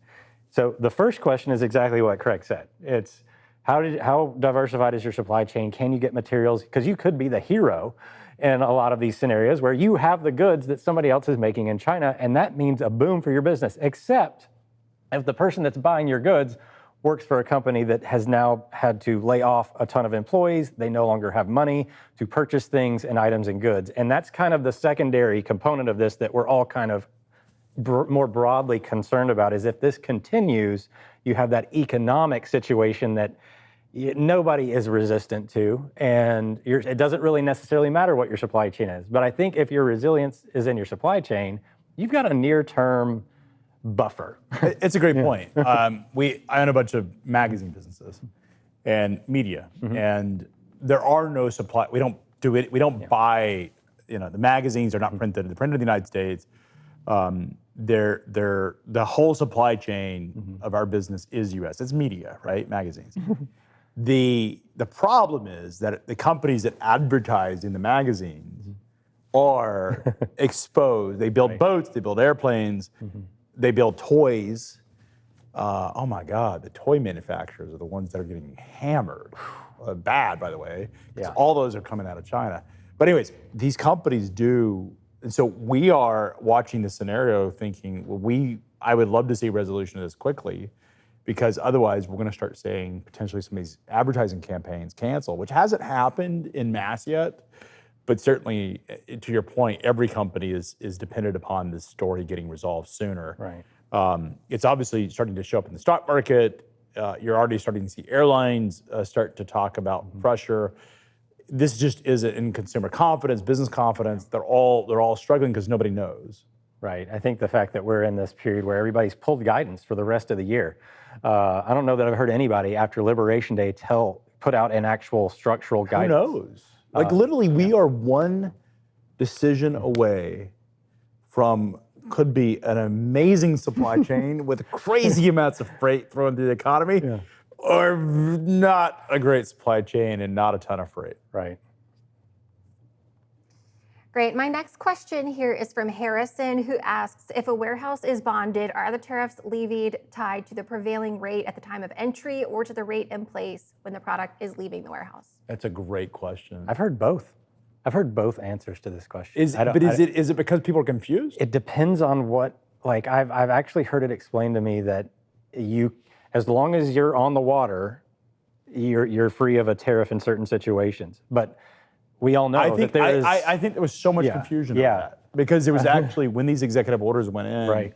So the first question is exactly what Craig said. It's how diversified is your supply chain? Can you get materials? Because you could be the hero in a lot of these scenarios where you have the goods that somebody else is making in China, and that means a boom for your business, except if the person that's buying your goods works for a company that has now had to lay off a ton of employees. They no longer have money to purchase things and items and goods. And that's kind of the secondary component of this that we're all kind of more broadly concerned about, is if this continues, you have that economic situation that nobody is resistant to, and it doesn't really necessarily matter what your supply chain is. But I think if your resilience is in your supply chain, you've got a near-term buffer. It's a great point. I own a bunch of magazine businesses and media, and there are no supply. We don't do it. We don't buy. The magazines are not printed. They're printed in the United States. The whole supply chain of our business is U.S. It's media, right? Magazines. The problem is that the companies that advertise in the magazines are exposed. They build boats. They build airplanes. They build toys. Oh my God, the toy manufacturers are the ones that are getting hammered. Bad, by the way, because all those are coming out of China. But anyways, these companies do, and so we are watching the scenario thinking, well, I would love to see resolution of this quickly, because otherwise we're going to start seeing potentially some of these advertising campaigns cancel, which hasn't happened en masse yet. But certainly, to your point, every company is dependent upon this story getting resolved sooner. Right. It's obviously starting to show up in the stock market. You're already starting to see airlines start to talk about pressure. This just isn't in consumer confidence, business confidence. They're all struggling because nobody knows. Right. I think the fact that we're in this period where everybody's pulled guidance for the rest of the year. I don't know that I've heard anybody after Liberation Day put out an actual structural guidance. Who knows? Like literally, we are one decision away from could be an amazing supply chain with crazy amounts of freight thrown through the economy, or not a great supply chain and not a ton of freight. Right. Great. My next question here is from Harrison, who asks, if a warehouse is bonded, are the tariffs levied tied to the prevailing rate at the time of entry or to the rate in place when the product is leaving the warehouse? That's a great question. I've heard both. I've heard both answers to this question. Is it because people are confused? It depends on what, like I've actually heard it explained to me that as long as you're on the water, you're free of a tariff in certain situations. But we all know that there is. I think there was so much confusion on that, because there was actually, when these executive orders went in,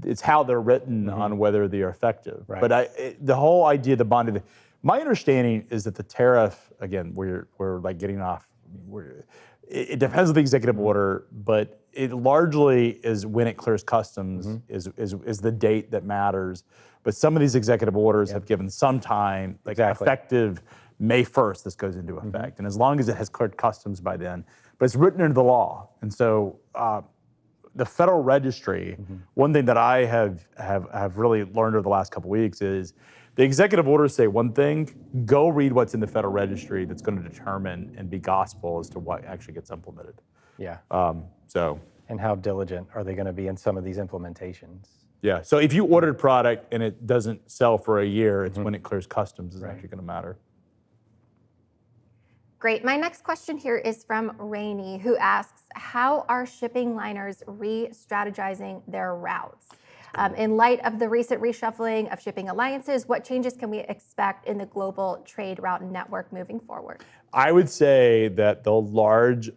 it's how they're written on whether they are effective. Right. But the whole idea of the bonded, my understanding is that the tariff, again, we're like getting off. It depends on the executive order, but it largely is when it clears customs is the date that matters. But some of these executive orders have given some time, like effective May 1st, this goes into effect. And as long as it has cleared customs by then, but it's written into the law. And so the Federal Registry, one thing that I have really learned over the last couple of weeks is the executive orders say one thing, go read what's in the Federal Registry that's going to determine and be gospel as to what actually gets implemented. Yeah. And how diligent are they going to be in some of these implementations? Yeah. So if you ordered product and it doesn't sell for a year, it's when it clears customs is actually going to matter. Great. My next question here is from Rainey, who asks, how are shipping liners re-strategizing their routes? In light of the recent reshuffling of shipping alliances, what changes can we expect in the global trade route network moving forward? I would say that the large,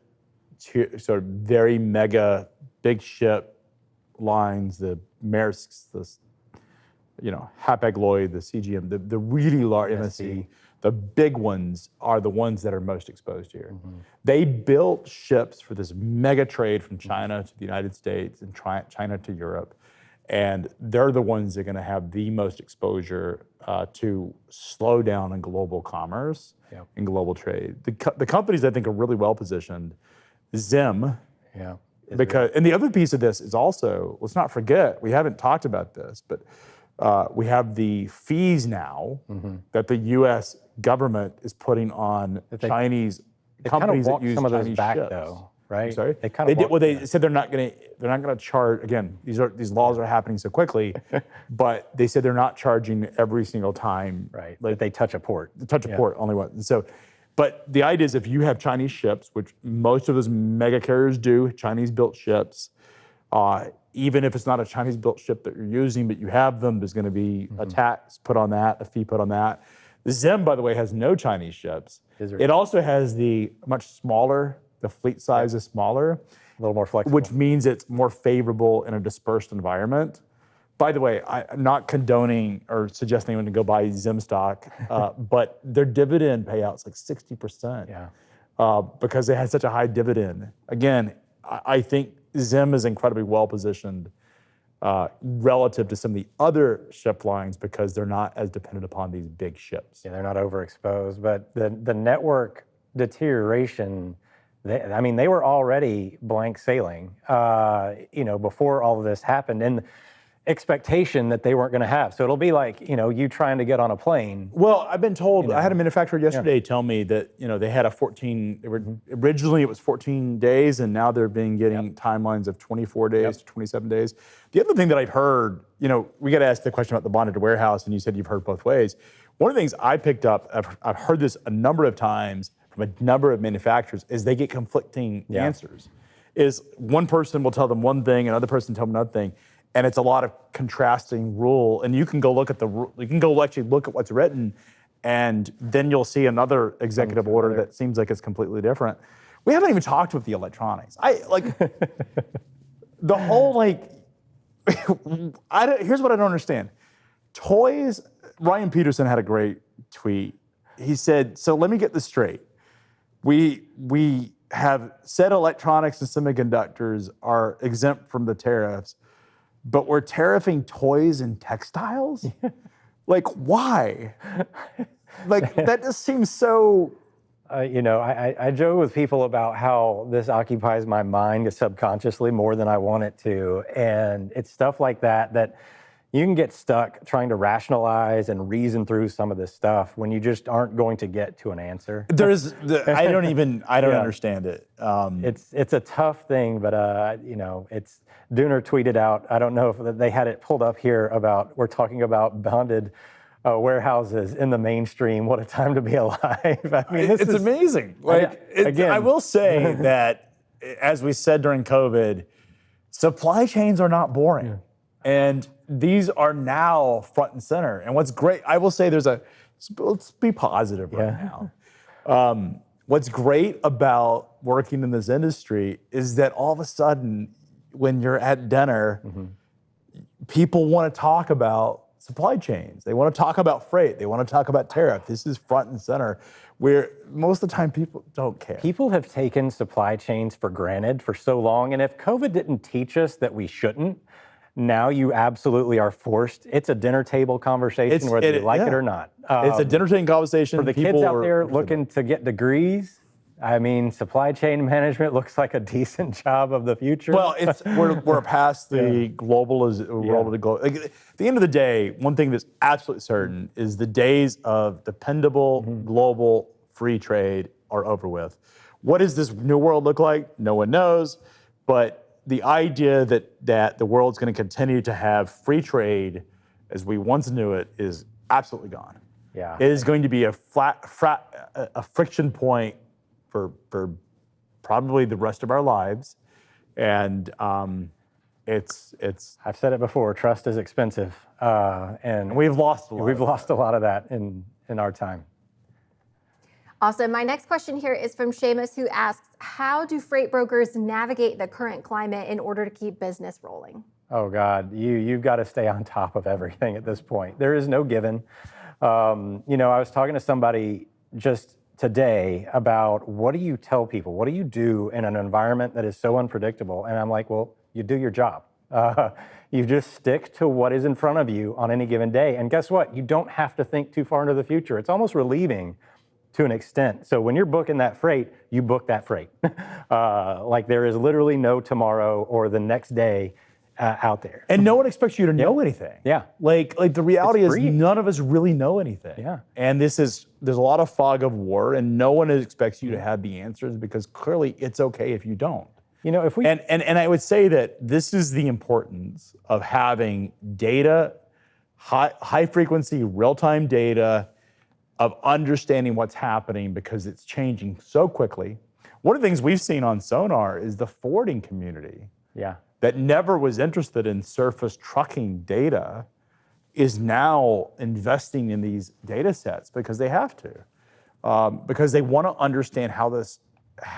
sort of very mega, big ship lines, the Maersks, the Hapag-Lloyd, the CGM, the really large MSC, the big ones are the ones that are most exposed here. They built ships for this mega trade from China to the United States and China to Europe. And they're the ones that are going to have the most exposure to slow down in global commerce and global trade. The companies I think are really well positioned. Zim, and the other piece of this is also, let's not forget, we haven't talked about this, but we have the fees now that the U.S. government is putting on Chinese companies that use some of those Chinese back, ships. though. Right? Sorry? They said they're not going to charge. Again, these laws are happening so quickly, but they said they're not charging every single time. Right. Like they touch a port. Port only one. And so, but the idea is if you have Chinese ships, which most of those mega carriers do, Chinese-built ships, even if it's not a Chinese-built ship that you're using, but you have them, there's going to be a tax put on that, a fee put on that. The Zim, by the way, has no Chinese ships. It also has the much smaller. The fleet size is smaller. A little more flexible. Which means it's more favorable in a dispersed environment. By the way, I'm not condoning or suggesting anyone to go buy Zim stock, but their dividend payout's like 60%. Because they had such a high dividend. Again, I think Zim is incredibly well positioned relative to some of the other ship lines because they're not as dependent upon these big ships. They're not overexposed, but the network deterioration. They were already blank sailing, before all of this happened, and expectation that they weren't going to have. So it'll be like, you trying to get on a plane. Well, I've been told, I had a manufacturer yesterday tell me that, they had originally it was 14 days, and now they're getting timelines of 24 days to 27 days. The other thing that I've heard, we got to ask the question about the bonded warehouse, and you said you've heard both ways. One of the things I picked up, I've heard this a number of times, from a number of manufacturers, is they get conflicting answers. Is one person will tell them one thing, another person tell them another thing, and it's a lot of contrasting rule. And you can go actually look at what's written, and then you'll see another executive order that seems like it's completely different. We haven't even talked about the electronics. The whole here's what I don't understand. Toys. Ryan Peterson had a great tweet. He said, "So let me get this straight. We have said electronics and semiconductors are exempt from the tariffs, but we're tariffing toys and textiles? Why? That just seems so..." I joke with people about how this occupies my mind subconsciously more than I want it to. And it's stuff like that you can get stuck trying to rationalize and reason through some of this stuff when you just aren't going to get to an answer. I don't understand it. It's a tough thing, but it's Dooner tweeted out. I don't know if they had it pulled up here we're talking about bonded warehouses in the mainstream. What a time to be alive! It's amazing. I will say that, as we said during COVID, supply chains are not boring. And these are now front and center. And what's great, I will say let's be positive right now. What's great about working in this industry is that all of a sudden, when you're at dinner, people want to talk about supply chains. They want to talk about freight. They want to talk about tariff. This is front and center, where most of the time people don't care. People have taken supply chains for granted for so long. And if COVID didn't teach us that we shouldn't, now you absolutely are forced. It's a dinner table conversation, whether you like it or not. It's a dinner table conversation. For the kids out there looking to get degrees, supply chain management looks like a decent job of the future. Well, we're past the global. At the end of the day, one thing that's absolutely certain is the days of dependable global free trade are over with. What does this new world look like? No one knows, but the idea that the world's going to continue to have free trade as we once knew it is absolutely gone. Yeah. It is going to be a friction point for probably the rest of our lives. And it's I've said it before, trust is expensive. And we've lost a lot. We've lost a lot of that in our time. Awesome. My next question here is from Seamus, who asks, how do freight brokers navigate the current climate in order to keep business rolling? Oh God, you've got to stay on top of everything at this point. There is no given. I was talking to somebody just today about, what do you tell people? What do you do in an environment that is so unpredictable? And I'm like, well, you do your job. You just stick to what is in front of you on any given day. And guess what? You don't have to think too far into the future. It's almost relieving to an extent. So when you're booking that freight, you book that freight. Like there is literally no tomorrow or the next day out there. And no one expects you to know anything. Yeah. Like the reality is none of us really know anything. Yeah. And there's a lot of fog of war, and no one expects you to have the answers, because clearly it's okay if you don't. If we and I would say that this is the importance of having data, high frequency, real-time data, of understanding what's happening, because it's changing so quickly. One of the things we've seen on SONAR is the forwarding community that never was interested in surface trucking data is now investing in these data sets because they have to, because they want to understand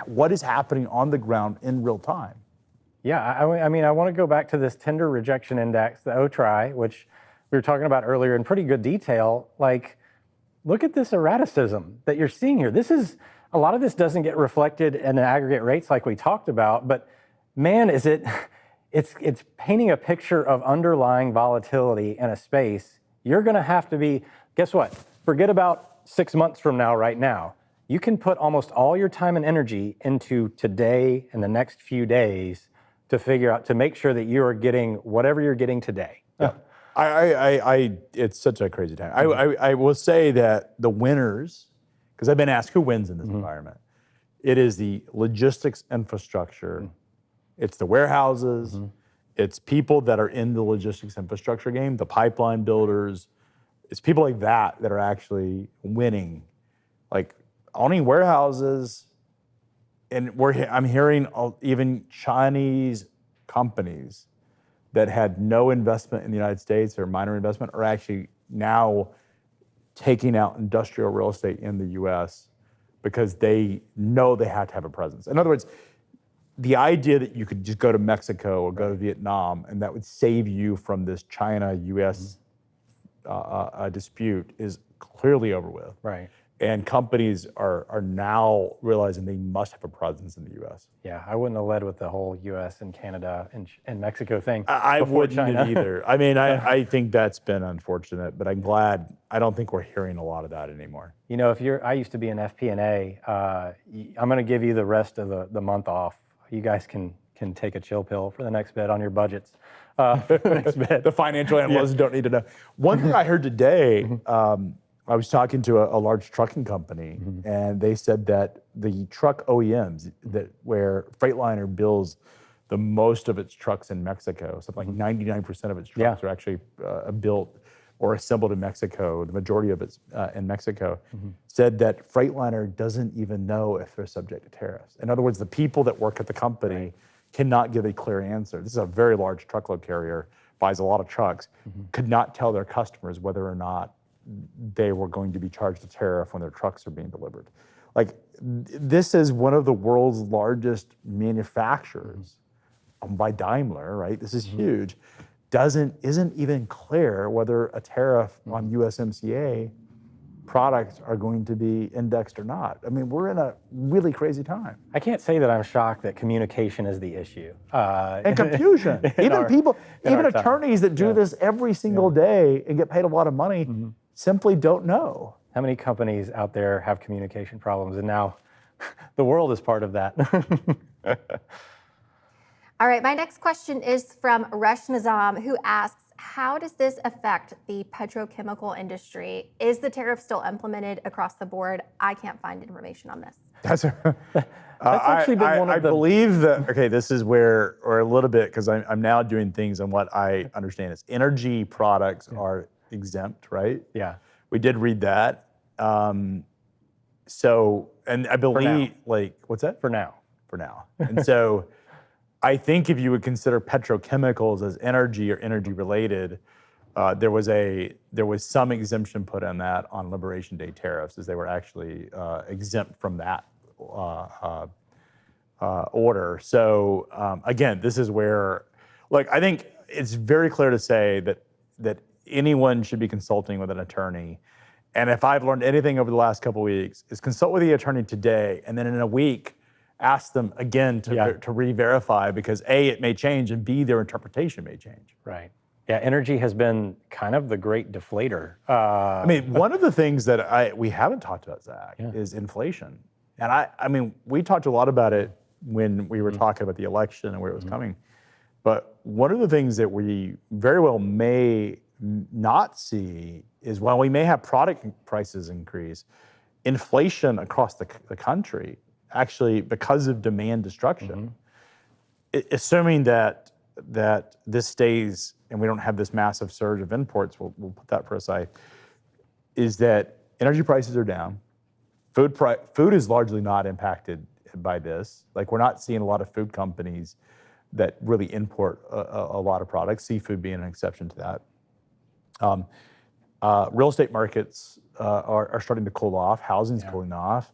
what is happening on the ground in real time. Yeah, I mean, I want to go back to this tender rejection index, the OTRI, which we were talking about earlier in pretty good detail. Like, look at this erraticism that you're seeing here. A lot of this doesn't get reflected in the aggregate rates like we talked about, but man, it's painting a picture of underlying volatility in a space. You're gonna have to be, guess what? Forget about 6 months from now, right now. You can put almost all your time and energy into today and the next few days to make sure that you are getting whatever you're getting today. Yeah. It's such a crazy time. I will say that the winners, because I've been asked who wins in this environment, it is the logistics infrastructure, it's the warehouses, it's people that are in the logistics infrastructure game, the pipeline builders, it's people like that are actually winning. Like owning warehouses, and I'm hearing even Chinese companies that had no investment in the United States or minor investment are actually now taking out industrial real estate in the US because they know they have to have a presence. In other words, the idea that you could just go to Mexico or go to Vietnam and that would save you from this China-US dispute is clearly over with. Right. And companies are now realizing they must have a presence in the US. Yeah, I wouldn't have led with the whole US and Canada and Mexico thing. I wouldn't have either. I mean, I think that's been unfortunate, but I'm glad. I don't think we're hearing a lot of that anymore. I used to be an FP&A. I'm going to give you the rest of the month off. You guys can take a chill pill for the next bit on your budgets. The financial analysts don't need to know. One thing I heard today, I was talking to a large trucking company, and they said that the truck OEMs, where Freightliner builds the most of its trucks in Mexico, something like 99% of its trucks are actually built or assembled in Mexico, the majority of it's in Mexico, said that Freightliner doesn't even know if they're subject to tariffs. In other words, the people that work at the company cannot give a clear answer. This is a very large truckload carrier, buys a lot of trucks, could not tell their customers whether or not they were going to be charged a tariff when their trucks are being delivered. Like, this is one of the world's largest manufacturers by Daimler, right? This is huge. Isn't even clear whether a tariff on USMCA products are going to be indexed or not. I mean, we're in a really crazy time. I can't say that I'm shocked that communication is the issue. And confusion. Even attorneys that do this every single day and get paid a lot of money simply don't know. How many companies out there have communication problems? And now the world is part of that. All right, my next question is from Rush Nizam, who asks, how does this affect the petrochemical industry? Is the tariff still implemented across the board? I can't find information on this. That's actually been one of the... I believe that, okay, this is where, or a little bit, because I'm now doing things on what I understand is energy products are exempt, right? Yeah. We did read that. So and I believe, what's that? For now. For now. And so I think if you would consider petrochemicals as energy or energy related, there was some exemption put on that on Liberation Day tariffs, as they were actually exempt from that order. So again, this is where, I think it's very clear to say that anyone should be consulting with an attorney. And if I've learned anything over the last couple of weeks, is consult with the attorney today, and then in a week, ask them again to re-verify, because A, it may change, and B, their interpretation may change. Right. Yeah, energy has been kind of the great deflator. I mean, one of the things that we haven't talked about, Zach, is inflation. And I mean, we talked a lot about it when we were talking about the election and where it was coming. But one of the things that we very well may not see is, while we may have product prices increase, inflation across the country, actually, because of demand destruction, assuming that this stays and we don't have this massive surge of imports, we'll put that for a side, is that energy prices are down. Food is largely not impacted by this. We're not seeing a lot of food companies that really import a lot of products, seafood being an exception to that. Real estate markets are starting to cool off, housing's cooling off.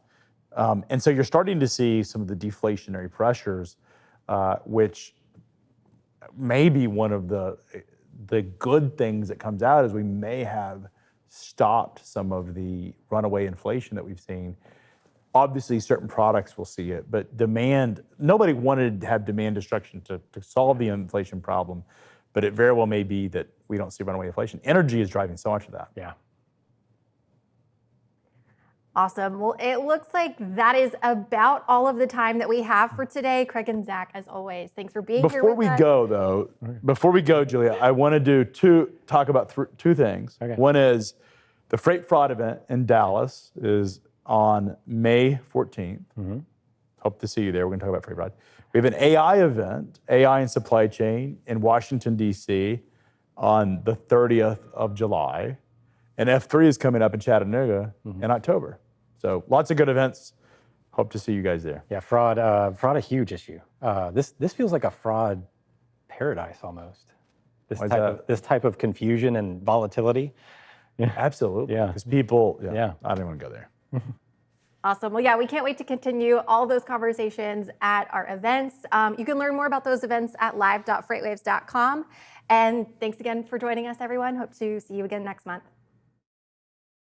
And so you're starting to see some of the deflationary pressures, which may be one of the good things that comes out, is we may have stopped some of the runaway inflation that we've seen. Obviously, certain products will see it, but demand, nobody wanted to have demand destruction to solve the inflation problem, but it very well may be that we don't see runaway inflation. Energy is driving so much of that. Yeah. Awesome. Well, it looks like that is about all of the time that we have for today. Craig and Zach, as always, thanks for being here with us. Before we go, Julia, I want to talk about two things. Okay. One is the freight fraud event in Dallas is on May 14th. Hope to see you there. We're going to talk about freight fraud. We have an AI event, AI and supply chain, in Washington, D.C. on the 30th of July. And F3 is coming up in Chattanooga in October. So lots of good events. Hope to see you guys there. Yeah, fraud a huge issue. This feels like a fraud paradise almost. This type of confusion and volatility. Yeah. Absolutely. Yeah. Because people, I don't want to go there. Awesome. Well, yeah, we can't wait to continue all those conversations at our events. You can learn more about those events at live.freightwaves.com. And thanks again for joining us, everyone. Hope to see you again next month.